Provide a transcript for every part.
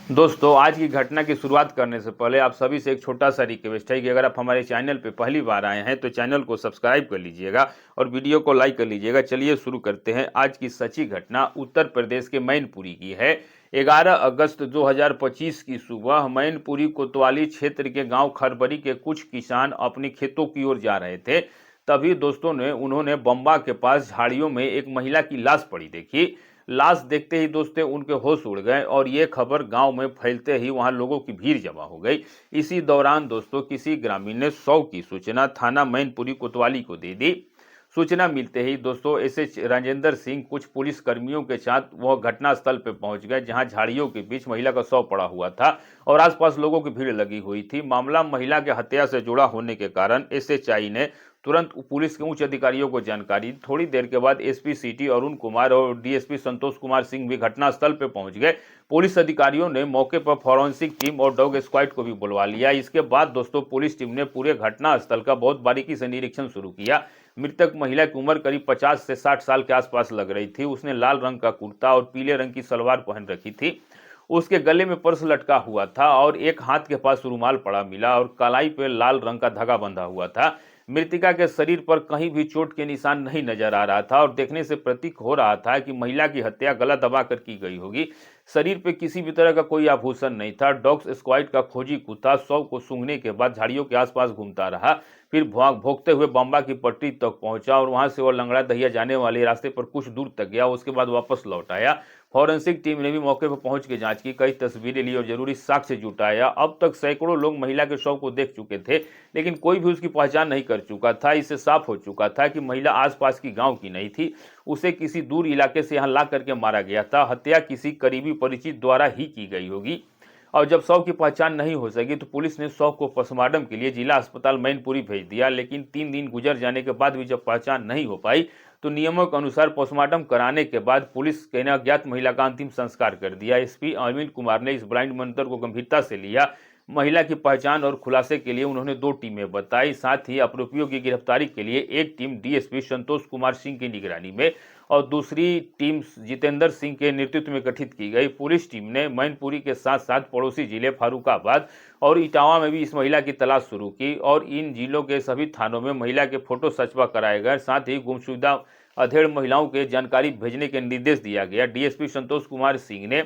दोस्तों, आज की घटना की शुरुआत करने से पहले आप सभी से एक छोटा सा रिक्वेस्ट है कि अगर आप हमारे चैनल पे पहली बार आए हैं तो चैनल को सब्सक्राइब कर लीजिएगा और वीडियो को लाइक कर लीजिएगा। चलिए शुरू करते हैं। आज की सच्ची घटना उत्तर प्रदेश के मैनपुरी की है। 11 अगस्त 2025 की सुबह मैनपुरी कोतवाली क्षेत्र के गांव खरबरी के कुछ किसान अपने खेतों की ओर जा रहे थे। तभी दोस्तों ने उन्होंने बम्बा के पास झाड़ियों में एक महिला की लाश पड़ी देखी। लाश देखते ही दोस्तों उनके होश उड़ गए और ये खबर गांव में फैलते ही वहां लोगों की भीड़ जमा हो गई। इसी दौरान दोस्तों किसी ग्रामीण ने शव की सूचना थाना मैनपुरी कोतवाली को दे दी। सूचना मिलते ही दोस्तों एसएच राजेंद्र सिंह कुछ पुलिस कर्मियों के साथ वह घटनास्थल पर पहुंच गए, जहां झाड़ियों के बीच महिला का शव पड़ा हुआ था और आसपास लोगों की भीड़ लगी हुई थी। मामला महिला के हत्या से जुड़ा होने के कारण एसएचआई ने तुरंत पुलिस के उच्च अधिकारियों को जानकारी। थोड़ी देर के बाद एसपी सिटी अरुण कुमार और डीएसपी संतोष कुमार सिंह भी घटनास्थल पर पहुंच गए। पुलिस अधिकारियों ने मौके पर फॉरेंसिक टीम और डॉग स्क्वाड को भी बुलवा लिया। इसके बाद दोस्तों पुलिस टीम ने पूरे घटनास्थल का बहुत बारीकी से निरीक्षण शुरू किया। मृतक महिला की उम्र करीब 50 से 60 साल के आसपास लग रही थी। उसने लाल रंग का कुर्ता और पीले रंग की सलवार पहन रखी थी। उसके गले में पर्स लटका हुआ था और एक हाथ के पास रुमाल पड़ा मिला और कलाई पे लाल रंग का धागा बंधा हुआ था। मृतिका के शरीर पर कहीं भी चोट के निशान नहीं नजर आ रहा था और देखने से प्रतीक हो रहा था कि महिला की हत्या गला दबाकर की गई होगी। शरीर पे किसी भी तरह का कोई आभूषण नहीं था। डॉग स्क्वाड का खोजी कुत्ता शव को सूंघने के बाद झाड़ियों के आसपास घूमता रहा, फिर भौंकते हुए बम्बा की पट्टी तक पहुंचा और वहां से वह लंगड़ा दहिया जाने वाले रास्ते पर कुछ दूर तक गया। उसके बाद वापस लौट आया। फॉरेंसिक टीम ने भी मौके पर पहुंच के जांच की, कई तस्वीरें ली और जरूरी साक्ष्य जुटाया। अब तक सैकड़ों लोग महिला के शव को देख चुके थे, लेकिन कोई भी उसकी पहचान नहीं कर चुका था। इससे साफ हो चुका था कि महिला आसपास की गांव की नहीं थी। उसे किसी दूर इलाके से यहां ला करके मारा गया था। हत्या किसी करीबी परिचित द्वारा ही की गई होगी। और जब शव की पहचान नहीं हो सकी तो पुलिस ने शव को पोस्टमार्टम के लिए जिला अस्पताल मैनपुरी भेज दिया। लेकिन 3 दिन गुजर जाने के बाद भी जब पहचान नहीं हो पाई तो नियमों के अनुसार पोस्टमार्टम कराने के बाद पुलिस ने अज्ञात महिला का अंतिम संस्कार कर दिया। एसपी अरविंद कुमार ने इस ब्लाइंड मंत्र को गंभीरता से लिया। महिला की पहचान और खुलासे के लिए उन्होंने 2 टीमें बताई। साथ ही आरोपियों की गिरफ्तारी के लिए एक टीम डीएसपी संतोष कुमार सिंह की निगरानी में और दूसरी टीम जितेंद्र सिंह के नेतृत्व में गठित की गई। पुलिस टीम ने मैनपुरी के साथ साथ पड़ोसी जिले फर्रुखाबाद और इटावा में भी इस महिला की तलाश शुरू की और इन जिलों के सभी थानों में महिला के फोटो सचवा कराए गए। साथ ही गुमशुदा अधेड़ महिलाओं के जानकारी भेजने के निर्देश दिया गया। डीएसपी संतोष कुमार सिंह ने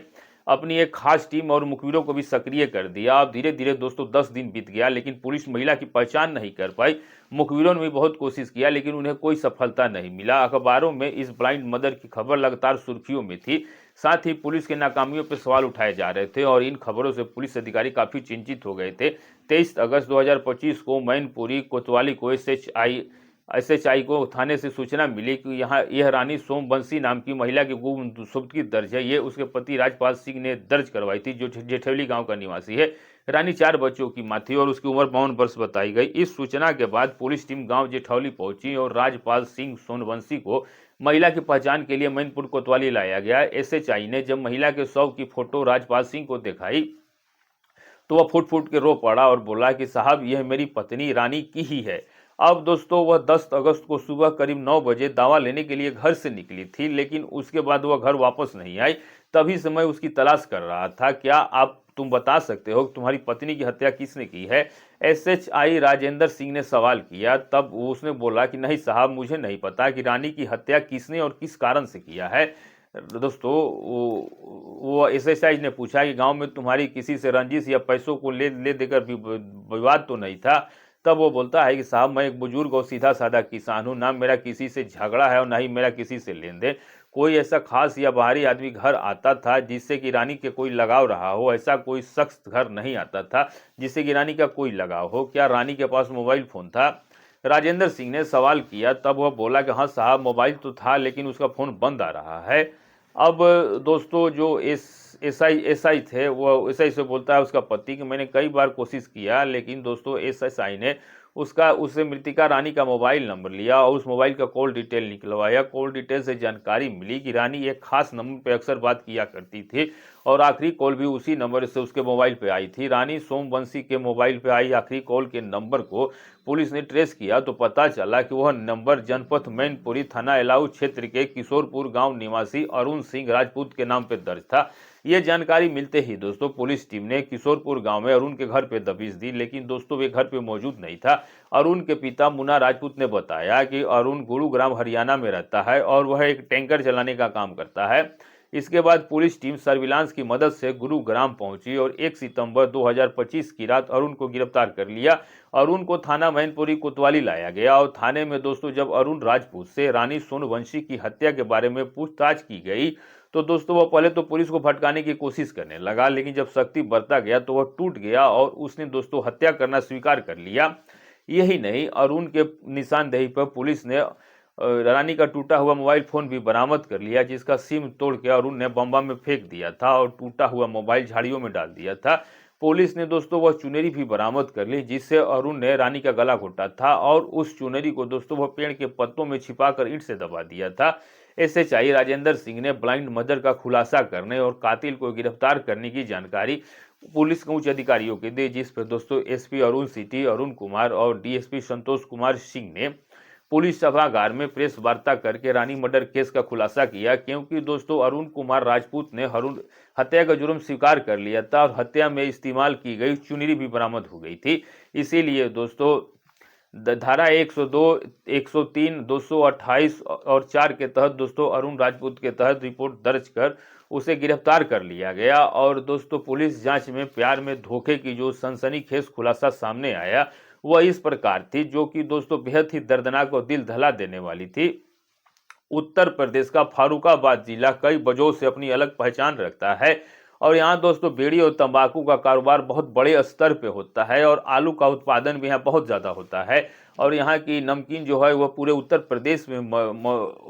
अपनी एक खास टीम और मुखबिरों को भी सक्रिय कर दिया। अब धीरे धीरे दोस्तों 10 दिन बीत गया, लेकिन पुलिस महिला की पहचान नहीं कर पाई। मुखबिरों ने भी बहुत कोशिश किया, लेकिन उन्हें कोई सफलता नहीं मिला। अखबारों में इस ब्लाइंड मदर की खबर लगातार सुर्खियों में थी। साथ ही पुलिस के नाकामियों पर सवाल उठाए जा रहे थे और इन खबरों से पुलिस अधिकारी काफी चिंतित हो गए थे। 23 अगस्त 2025 को मैनपुरी कोतवाली को एसएचआई को थाने से सूचना मिली कि यह रानी सोमवंशी नाम की महिला की गुमशुदगी दर्ज है। ये उसके पति राजपाल सिंह ने दर्ज करवाई थी, जो जेठौली गांव का निवासी है। रानी 4 बच्चों की मां थी और उसकी उम्र 52 वर्ष बताई गई। इस सूचना के बाद पुलिस टीम गांव जेठौली पहुंची और राजपाल सिंह सोमवंशी को महिला की पहचान के लिए मैनपुर कोतवाली लाया गया। एसएचआई ने जब महिला के शव की फोटो राजपाल सिंह को दिखाई तो वह फूट फूट के रो पड़ा और बोला कि साहब यह मेरी पत्नी रानी की ही है। अब दोस्तों वह 10 अगस्त को सुबह करीब 9 बजे दवा लेने के लिए घर से निकली थी, लेकिन उसके बाद वह घर वापस नहीं आई। तभी से मैं उसकी तलाश कर रहा था। क्या तुम बता सकते हो कि तुम्हारी पत्नी की हत्या किसने की है? एसएचआई राजेंद्र सिंह ने सवाल किया। तब उसने बोला कि नहीं साहब, मुझे नहीं पता कि रानी की हत्या किसने और किस कारण से किया है। दोस्तों वो एसएचआई ने पूछा कि गांव में तुम्हारी किसी से रंजिश या पैसों को ले देकर विवाद तो नहीं था? तब वो बोलता है कि साहब मैं एक बुजुर्ग और सीधा साधा किसान हूँ, ना मेरा किसी से झगड़ा है और ना ही मेरा किसी से लेन देन। कोई ऐसा खास या बाहरी आदमी घर आता था जिससे कि रानी के कोई लगाव रहा हो? ऐसा कोई शख्स घर नहीं आता था जिससे कि रानी का कोई लगाव हो। क्या रानी के पास मोबाइल फोन था? राजेंद्र सिंह ने सवाल किया। तब वह बोला कि हाँ साहब, मोबाइल तो था लेकिन उसका फोन बंद आ रहा है। अब दोस्तों जो एसआई थे वो एसआई से बोलता है उसका पति कि मैंने कई बार कोशिश किया, लेकिन दोस्तों एसआई ने उससे मृतिका रानी का मोबाइल नंबर लिया और उस मोबाइल का कॉल डिटेल निकलवाया। कॉल डिटेल से जानकारी मिली कि रानी एक खास नंबर पर अक्सर बात किया करती थी और आखिरी कॉल भी उसी नंबर से उसके मोबाइल पे आई थी। रानी सोमवंशी के मोबाइल पे आई आखिरी कॉल के नंबर को पुलिस ने ट्रेस किया तो पता चला कि वह नंबर जनपद मैनपुरी थाना एलाऊ क्षेत्र के किशोरपुर गांव निवासी अरुण सिंह राजपूत के नाम पर दर्ज था। ये जानकारी मिलते ही दोस्तों पुलिस टीम ने किशोरपुर गांव में अरुण के घर पे दबिश दी, लेकिन दोस्तों वे घर पे मौजूद नहीं था। अरुण के पिता मुन्ना राजपूत ने बताया कि अरुण गुरुग्राम हरियाणा में रहता है और वह एक टैंकर चलाने का काम करता है। इसके बाद पुलिस टीम सर्विलांस की मदद से गुरुग्राम पहुंची और 1 सितंबर 2025 की रात अरुण को गिरफ्तार कर लिया। अरुण को थाना मैनपुरी कोतवाली लाया गया और थाने में दोस्तों जब अरुण राजपूत से रानी सोनवंशी की हत्या के बारे में पूछताछ की गई तो दोस्तों वह पहले तो पुलिस को भटकाने की कोशिश करने लगा, लेकिन जब सख्ती बरता गया तो वह टूट गया और उसने दोस्तों हत्या करना स्वीकार कर लिया। यही नहीं, अरुण के निशानदेही पर पुलिस ने रानी का टूटा हुआ मोबाइल फोन भी बरामद कर लिया, जिसका सिम तोड़ के अरुण ने बम्बा में फेंक दिया था और टूटा हुआ मोबाइल झाड़ियों में डाल दिया था। पुलिस ने दोस्तों वह चुनरी भी बरामद कर ली जिससे अरुण ने रानी का गला घोटा था और उस चुनरी को दोस्तों वह पेड़ के पत्तों में छिपाकर ईंट से दबा दिया था। एसएचआई राजेंद्र सिंह ने ब्लाइंड मर्डर का खुलासा करने और कातिल को गिरफ्तार करने की जानकारी पुलिस के उच्च अधिकारियों के दी, जिस पर दोस्तों एसपी अरुण सिटी अरुण कुमार और डीएसपी संतोष कुमार सिंह ने पुलिस सभागार में प्रेस वार्ता करके रानी मर्डर केस का खुलासा किया, क्योंकि दोस्तों अरुण कुमार राजपूत ने हत्या का जुर्म स्वीकार कर लिया था और हत्या में इस्तेमाल की गई चुनरी भी बरामद हो गई थी। इसीलिए दोस्तों धारा 102, 103, 228 और 4 के तहत दोस्तों अरुण राजपूत के तहत रिपोर्ट दर्ज कर उसे गिरफ्तार कर लिया गया। और दोस्तों पुलिस जांच में प्यार में धोखे की जो सनसनीखेज खुलासा सामने आया वह इस प्रकार थी, जो कि दोस्तों बेहद ही दर्दनाक और दिल दहला देने वाली थी। उत्तर प्रदेश का फारुखाबाद जिला कई वजहों से अपनी अलग पहचान रखता है और यहाँ दोस्तों बीड़ी और तंबाकू का कारोबार बहुत बड़े स्तर पे होता है और आलू का उत्पादन भी यहाँ बहुत ज़्यादा होता है और यहाँ की नमकीन जो है वह पूरे उत्तर प्रदेश में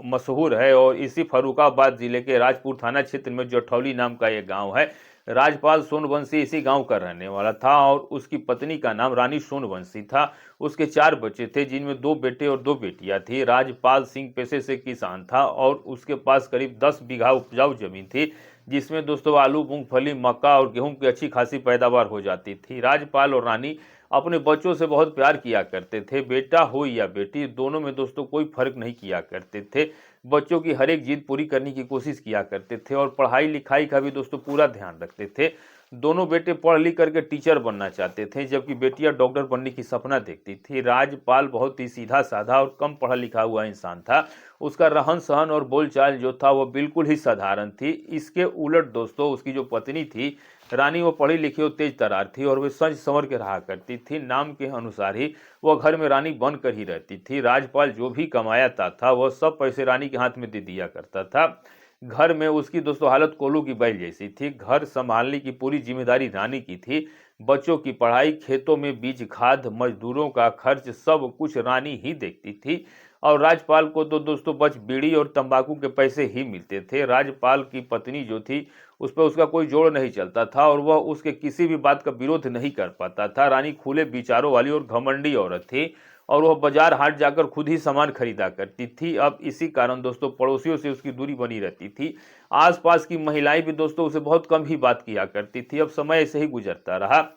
मशहूर है। और इसी फर्रुखाबाद जिले के राजपुर थाना क्षेत्र में जठौली नाम का एक गांव है। राजपाल सोनवंशी इसी गांव का रहने वाला था और उसकी पत्नी का नाम रानी सोनवंशी था। उसके 4 बच्चे थे जिनमें 2 बेटे और 2 बेटियां थी। राजपाल सिंह पेशे से किसान था और उसके पास करीब 10 बीघा उपजाऊ जमीन थी, जिसमें दोस्तों आलू, मूंगफली, मक्का और गेहूं की अच्छी खासी पैदावार हो जाती थी। राजपाल और रानी अपने बच्चों से बहुत प्यार किया करते थे। बेटा हो या बेटी, दोनों में दोस्तों कोई फर्क नहीं किया करते थे। बच्चों की हर एक जिद पूरी करने की कोशिश किया करते थे और पढ़ाई लिखाई का भी दोस्तों पूरा ध्यान रखते थे। दोनों बेटे पढ़ लिख करके टीचर बनना चाहते थे, जबकि बेटियां डॉक्टर बनने की सपना देखती थी। राजपाल बहुत ही सीधा साधा और कम पढ़ा लिखा हुआ इंसान था। उसका रहन सहन और बोलचाल जो था वो बिल्कुल ही साधारण थी। इसके उलट दोस्तों उसकी जो पत्नी थी रानी, वो पढ़ी लिखी और तेज तरार थी और वे सज संवर के रहा करती थी। नाम के अनुसार ही वह घर में रानी बनकर ही रहती थी। राजपाल जो भी कमाया था वह सब पैसे रानी के हाथ में दे दिया करता था। घर में उसकी दोस्तों हालत कोलू की बैल जैसी थी। घर संभालने की पूरी जिम्मेदारी रानी की थी। बच्चों की पढ़ाई, खेतों में बीज खाद, मजदूरों का खर्च, सब कुछ रानी ही देखती थी। और राजपाल को तो दोस्तों बस बीड़ी और तंबाकू के पैसे ही मिलते थे। राजपाल की पत्नी जो थी उस पर उसका कोई जोड़ नहीं चलता था और वह उसके किसी भी बात का विरोध नहीं कर पाता था। रानी खुले विचारों वाली और घमंडी औरत थी और वह बाजार हाट जाकर खुद ही सामान खरीदा करती थी। अब इसी कारण दोस्तों पड़ोसियों से उसकी दूरी बनी रहती थी। आसपास की महिलाएं भी दोस्तों उसे बहुत कम ही बात किया करती थी। अब समय ऐसे ही गुजरता रहा।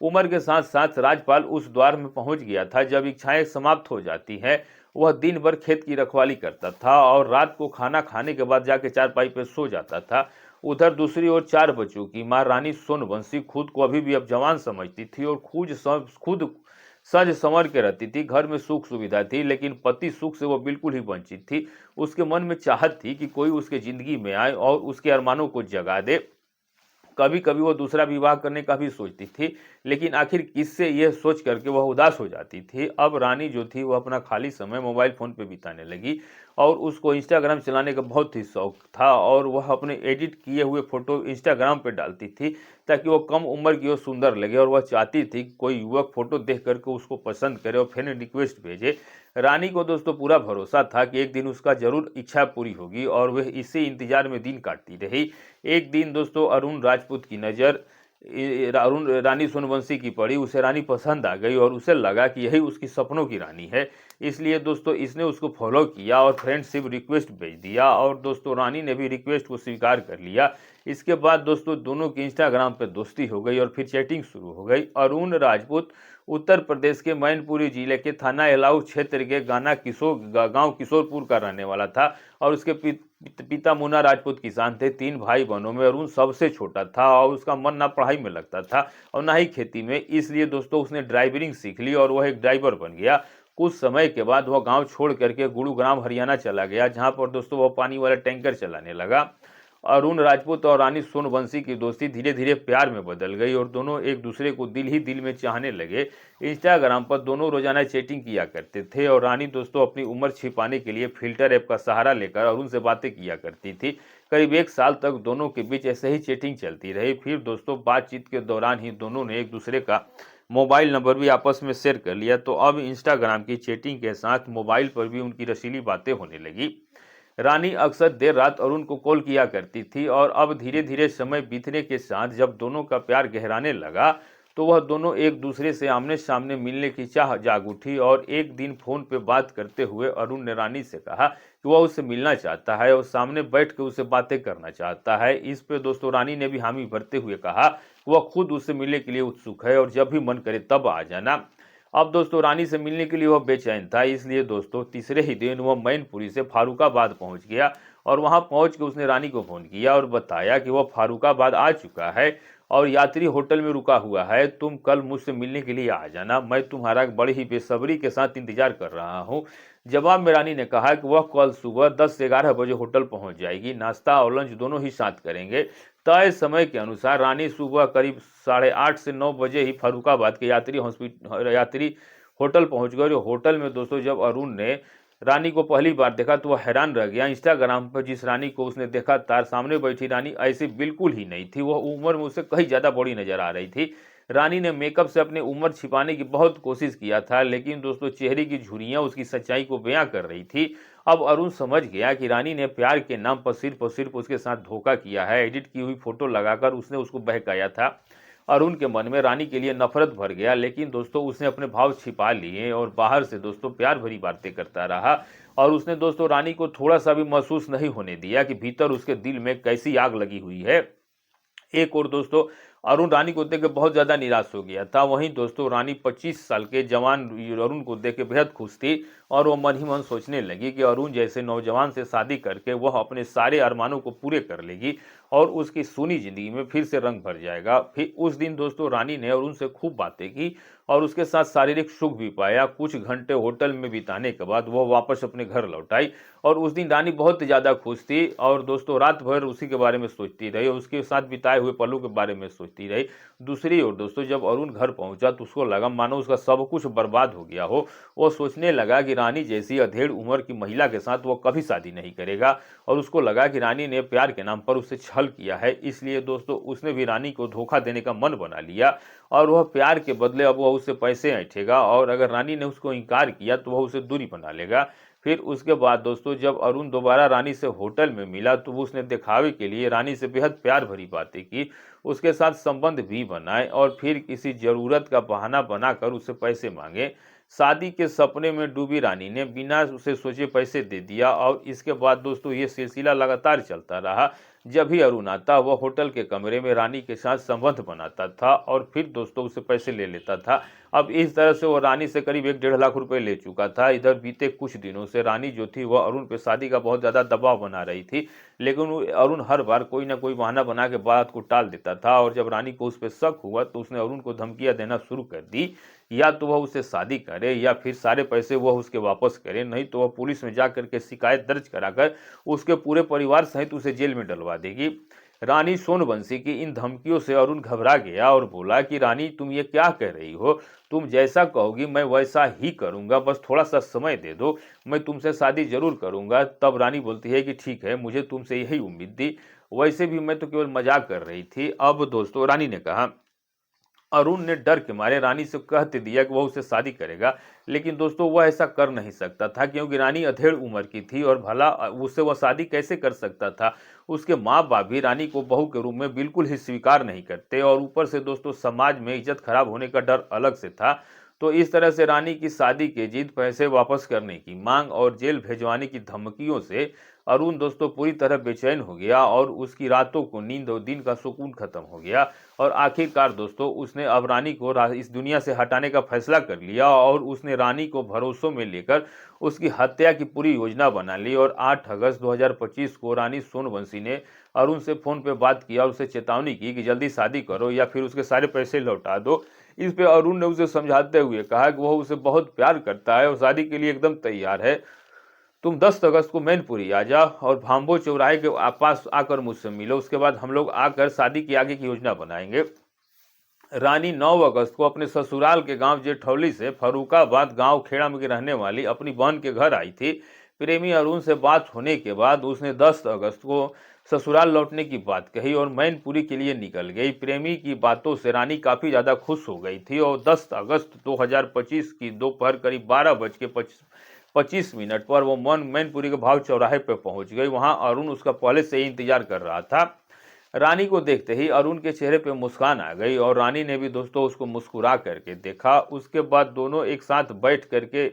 उम्र के साथ साथ राजपाल उस द्वार में पहुंच गया था जब इच्छाएं समाप्त हो जाती है। वह दिन भर खेत की रखवाली करता था और रात को खाना खाने के बाद जाके चारपाई पर सो जाता था। उधर दूसरी ओर 4 बच्चों की मां रानी सोनवंशी खुद को अभी भी अब जवान समझती थी और खुद सज संवर के रहती थी। घर में सुख सुविधा थी, लेकिन पति सुख से वो बिल्कुल ही वंचित थी। उसके मन में चाहत थी कि कोई उसके जिंदगी में आए और उसके अरमानों को जगा दे। कभी कभी वो दूसरा विवाह करने का भी सोचती थी, लेकिन आखिर किससे यह सोच करके वह उदास हो जाती थी। अब रानी जो थी वह अपना खाली समय मोबाइल फोन पे बिताने लगी और उसको इंस्टाग्राम चलाने का बहुत ही शौक था और वह अपने एडिट किए हुए फोटो इंस्टाग्राम पे डालती थी ताकि वो कम उम्र की और सुंदर लगे और वह चाहती थी कोई युवक फोटो देख करके उसको पसंद करे और फ्रेंड रिक्वेस्ट भेजे। रानी को दोस्तों पूरा भरोसा था कि एक दिन उसका जरूर इच्छा पूरी होगी और वह इसी इंतजार में दिन काटती रही। एक दिन दोस्तों अरुण राजपूत की नज़र रानी सोनवंशी की पड़ी। उसे रानी पसंद आ गई और उसे लगा कि यही उसकी सपनों की रानी है। इसलिए दोस्तों इसने उसको फॉलो किया और फ्रेंडशिप रिक्वेस्ट भेज दिया और दोस्तों रानी ने भी रिक्वेस्ट को स्वीकार कर लिया। इसके बाद दोस्तों दोनों की इंस्टाग्राम पे दोस्ती हो गई और फिर चैटिंग शुरू हो गई। अरुण राजपूत उत्तर प्रदेश के मैनपुरी जिले के थाना एलाऊ क्षेत्र के गांव किशोरपुर का रहने वाला था और उसके पिता मुन्ना राजपूत किसान थे। 3 भाई बहनों में अरुण सबसे छोटा था और उसका मन ना पढ़ाई में लगता था और ना ही खेती में, इसलिए दोस्तों उसने ड्राइवरिंग सीख ली और वह एक ड्राइवर बन गया। कुछ समय के बाद वह गांव छोड़ करके गुरुग्राम हरियाणा चला गया, जहां पर दोस्तों वह पानी वाला टैंकर चलाने लगा। अरुण राजपूत और रानी सोनवंशी की दोस्ती धीरे धीरे प्यार में बदल गई और दोनों एक दूसरे को दिल ही दिल में चाहने लगे। इंस्टाग्राम पर दोनों रोजाना चैटिंग किया करते थे और रानी दोस्तों अपनी उम्र छिपाने के लिए फिल्टर ऐप का सहारा लेकर अरुण से बातें किया करती थी। करीब 1 साल तक दोनों के बीच ऐसे ही चैटिंग चलती रही। फिर दोस्तों बातचीत के दौरान ही दोनों ने एक दूसरे का मोबाइल नंबर भी आपस में शेयर कर लिया, तो अब इंस्टाग्राम की चैटिंग के साथ मोबाइल पर भी उनकी रसीली बातें होने लगी। रानी अक्सर देर रात अरुण को कॉल किया करती थी और अब धीरे धीरे समय बीतने के साथ जब दोनों का प्यार गहराने लगा तो वह दोनों एक दूसरे से आमने सामने मिलने की चाह जाग उठी। और एक दिन फोन पे बात करते हुए अरुण ने रानी से कहा कि वह उससे मिलना चाहता है और सामने बैठ कर उससे बातें करना चाहता है। इस पे दोस्तों रानी ने भी हामी भरते हुए कहा वह खुद उससे मिलने के लिए उत्सुक है और जब भी मन करे तब आ जाना। अब दोस्तों रानी से मिलने के लिए वह बेचैन था, इसलिए दोस्तों तीसरे ही दिन वह मैनपुरी से फारुखाबाद पहुंच गया और वहां पहुंच के उसने रानी को फोन किया और बताया कि वह फारुखाबाद आ चुका है और यात्री होटल में रुका हुआ है। तुम कल मुझसे मिलने के लिए आ जाना, मैं तुम्हारा बड़ी ही बेसब्री के साथ इंतजार कर रहा हूँ। जवाब में रानी ने कहा कि वह कल सुबह 10 से 11 बजे होटल पहुंच जाएगी। नाश्ता और लंच दोनों ही साथ करेंगे। तय समय के अनुसार रानी सुबह करीब 8:30 से 9 बजे ही फर्रुखाबाद के यात्री होटल पहुंच गए। होटल में दोस्तों जब अरुण ने रानी को पहली बार देखा तो वह हैरान रह गया। इंस्टाग्राम पर जिस रानी को उसने देखा तार सामने बैठी रानी ऐसी बिल्कुल ही नहीं थी, वह उम्र में उससे कहीं ज्यादा बड़ी नजर आ रही थी। रानी ने मेकअप से अपनी उम्र छिपाने की बहुत कोशिश किया था, लेकिन दोस्तों चेहरे की झुर्रियां उसकी सच्चाई को बयां कर रही थी। अब अरुण समझ गया कि रानी ने प्यार के नाम पर सिर्फ और सिर्फ उसके साथ धोखा किया है। एडिट की हुई फोटो लगाकर उसने उसको बहकाया था। अरुण के मन में रानी के लिए नफरत भर गया, लेकिन दोस्तों उसने अपने भाव छिपा लिए और बाहर से दोस्तों प्यार भरी बातें करता रहा। और उसने दोस्तों रानी को थोड़ा सा भी महसूस नहीं होने दिया कि भीतर उसके दिल में कैसी आग लगी हुई है। एक और दोस्तों अरुण रानी को देख के बहुत ज्यादा निराश हो गया था। वहीं दोस्तों रानी 25 साल के जवान अरुण को देख के बेहद खुश थी और वो मन ही मन सोचने लगी कि अरुण जैसे नौजवान से शादी करके वह अपने सारे अरमानों को पूरे कर लेगी और उसकी सूनी जिंदगी में फिर से रंग भर जाएगा। फिर उस दिन दोस्तों रानी ने अरुण से खूब बातें की और उसके साथ शारीरिक सुख भी पाया। कुछ घंटे होटल में बिताने के बाद वह वापस अपने घर लौट आई और उस दिन रानी बहुत ज्यादा खुश थी और दोस्तों रात भर उसी के बारे में सोचती रही और उसके साथ बिताए हुए पलों के बारे में सोचती रही। दूसरी ओर दोस्तों जब अरुण घर पहुंचा तो उसको लगा मानो उसका सब कुछ बर्बाद हो गया हो। वो सोचने लगा कि रानी जैसी अधेड़ उम्र की महिला के साथ वो कभी शादी नहीं करेगा और उसको लगा कि रानी ने प्यार के नाम पर उससे छल किया है। इसलिए दोस्तों उसने भी रानी को धोखा देने का मन बना लिया और वह प्यार के बदले अब वह उससे पैसे ऐंठेगा और अगर रानी ने उसको इनकार किया तो वह उसे दूरी बना लेगा। फिर उसके बाद दोस्तों जब अरुण दोबारा रानी से होटल में मिला तो उसने दिखावे के लिए रानी से बेहद प्यार भरी बातें की, उसके साथ संबंध भी बनाए और फिर किसी जरूरत का बहाना बनाकर उससे पैसे मांगे। शादी के सपने में डूबी रानी ने बिना उसे सोचे पैसे दे दिया और इसके बाद दोस्तों ये सिलसिला लगातार चलता रहा। जब भी अरुण आता वह होटल के कमरे में रानी के साथ संबंध बनाता था और फिर दोस्तों उससे पैसे ले लेता था। अब इस तरह से वह रानी से करीब 1-1.5 लाख रुपए ले चुका था। इधर बीते कुछ दिनों से रानी जो थी वह अरुण पे शादी का बहुत ज्यादा दबाव बना रही थी, लेकिन अरुण हर बार कोई ना कोई बहाना बना के बात को टाल देता था और जब रानी को उस पर शक हुआ तो उसने अरुण को धमकियां देना शुरू कर दी, या तो वह उससे शादी करे या फिर सारे पैसे वह उसके वापस करे, नहीं तो वह पुलिस में जाकर के शिकायत दर्ज कराकर उसके पूरे परिवार सहित उसे जेल में डलवा देगी। रानी सोनवंशी की इन धमकियों से अरुण घबरा गया और बोला कि रानी तुम ये क्या कह रही हो, तुम जैसा कहोगी मैं वैसा ही करूंगा, बस थोड़ा सा समय दे दो, मैं तुमसे शादी जरूर करूंगा। तब रानी बोलती है कि ठीक है, मुझे तुमसे यही उम्मीद थी, वैसे भी मैं तो केवल मजाक कर रही थी। अब दोस्तों रानी ने कहा, अरुण ने डर के मारे रानी से कहते दिया कि वह उससे शादी करेगा, लेकिन दोस्तों वह ऐसा कर नहीं सकता था क्योंकि रानी अधेड़ उम्र की थी और भला उससे वह शादी कैसे कर सकता था। उसके माँ बाप भी रानी को बहू के रूप में बिल्कुल ही स्वीकार नहीं करते और ऊपर से दोस्तों समाज में इज्जत खराब होने का डर अलग से था। तो इस तरह से रानी की शादी की जिद, पैसे वापस करने की मांग और जेल भेजवाने की धमकियों से अरुण दोस्तों पूरी तरह बेचैन हो गया और उसकी रातों को नींद और दिन का सुकून खत्म हो गया। और आखिरकार दोस्तों उसने अब रानी को इस दुनिया से हटाने का फैसला कर लिया और उसने रानी को भरोसों में लेकर उसकी हत्या की पूरी योजना बना ली। और 8 अगस्त 2025 को रानी सोनवंशी ने अरुण से फोन पे बात किया और उसे चेतावनी की कि जल्दी शादी करो या फिर उसके सारे पैसे लौटा दो। इस पे अरुण ने उसे समझाते हुए कहा कि वह उसे बहुत प्यार करता है और शादी के लिए एकदम तैयार है। तुम 10 अगस्त को मैनपुरी आ जाओ और भाम्बो चौराहे के पास आकर मुझसे मिलो, उसके बाद हम लोग आकर शादी की आगे की योजना बनाएंगे। रानी 9 अगस्त को अपने ससुराल के गांव जेठौली से फर्रुखाबाद गांव खेड़ा में रहने वाली अपनी बहन के घर आई थी। प्रेमी अरुण से बात होने के बाद उसने 10 अगस्त को ससुराल लौटने की बात कही और मैनपुरी के लिए निकल गई। प्रेमी की बातों से रानी काफी ज्यादा खुश हो गई थी और 10 अगस्त 2025 की दोपहर करीब 12:25 पर वो मैनपुरी के भाव चौराहे पर पहुंच गई। वहां अरुण उसका पहले से ही इंतजार कर रहा था। रानी को देखते ही अरुण के चेहरे पे मुस्कान आ गई और रानी ने भी दोस्तों उसको मुस्कुरा करके देखा। उसके बाद दोनों एक साथ बैठ करके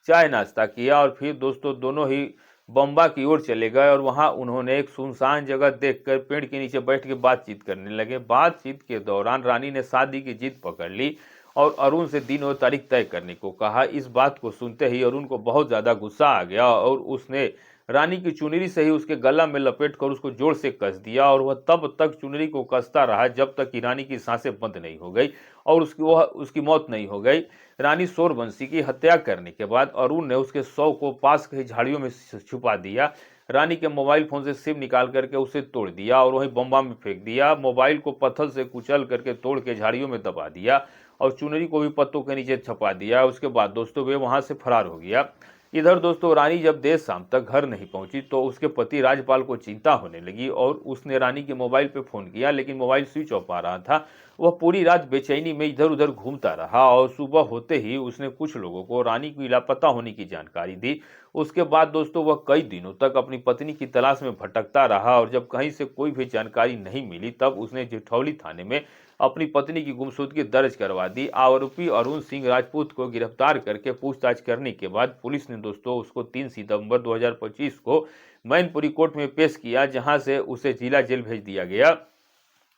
चाय नाश्ता किया और फिर दोस्तों दोनों ही बम्बा की ओर चले गए और वहां उन्होंने एक सुनसान जगह देखकर पेड़ के नीचे बैठ के बातचीत करने लगे। बातचीत के दौरान रानी ने शादी की जिद पकड़ ली और अरुण से दिन और तारीख तय करने को कहा। इस बात को सुनते ही अरुण को बहुत ज्यादा गुस्सा आ गया और उसने रानी की चुनरी से ही उसके गला में लपेट कर उसको जोर से कस दिया और वह तब तक चुनरी को कसता रहा जब तक कि रानी की सांसें बंद नहीं हो गई और उसकी मौत नहीं हो गई। रानी सोरवंशी की हत्या करने के बाद अरुण ने उसके शव को पास की झाड़ियों में छुपा दिया। रानी के मोबाइल फोन से सिम निकाल करके उसे तोड़ दिया और वहीं बम्बा में फेंक दिया। मोबाइल को पत्थर से कुचल करके तोड़ के झाड़ियों में दबा दिया और चुनरी को भी पत्तों के नीचे छपा दिया। उसके बाद दोस्तों वे वहां से फरार हो गया। इधर दोस्तों रानी जब देर शाम तक घर नहीं पहुंची तो उसके पति राजपाल को चिंता होने लगी और उसने रानी के मोबाइल पे फोन किया लेकिन मोबाइल स्विच ऑफ आ रहा था। वह पूरी रात बेचैनी में इधर उधर घूमता रहा और सुबह होते ही उसने कुछ लोगों को रानी की लापता होने की जानकारी दी। उसके बाद दोस्तों वह कई दिनों तक अपनी पत्नी की तलाश में भटकता रहा और जब कहीं से कोई भी जानकारी नहीं मिली तब उसने जेठौली थाने में अपनी पत्नी की गुमशुदगी दर्ज करवा दी। आरोपी अरुण सिंह राजपूत को गिरफ्तार करके पूछताछ करने के बाद पुलिस ने दोस्तों उसको 3 सितंबर 2025 को मैनपुरी कोर्ट में पेश किया जहां से उसे जिला जेल भेज दिया गया।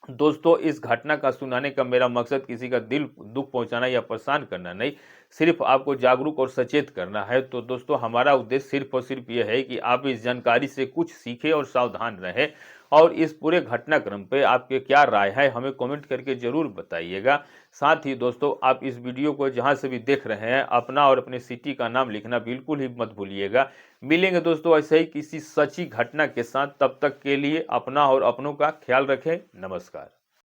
दोस्तों इस घटना का सुनाने का मेरा मकसद किसी का दिल दुख पहुंचाना या परेशान करना नहीं, सिर्फ आपको जागरूक और सचेत करना है। तो दोस्तों हमारा उद्देश्य सिर्फ और सिर्फ यह है कि आप इस जानकारी से कुछ सीखें और सावधान रहें। और इस पूरे घटनाक्रम पे आपके क्या राय है हमें कमेंट करके जरूर बताइएगा। साथ ही दोस्तों आप इस वीडियो को जहां से भी देख रहे हैं अपना और अपने सिटी का नाम लिखना बिल्कुल ही मत भूलिएगा। मिलेंगे दोस्तों ऐसे ही किसी सच्ची घटना के साथ, तब तक के लिए अपना और अपनों का ख्याल रखें। नमस्कार।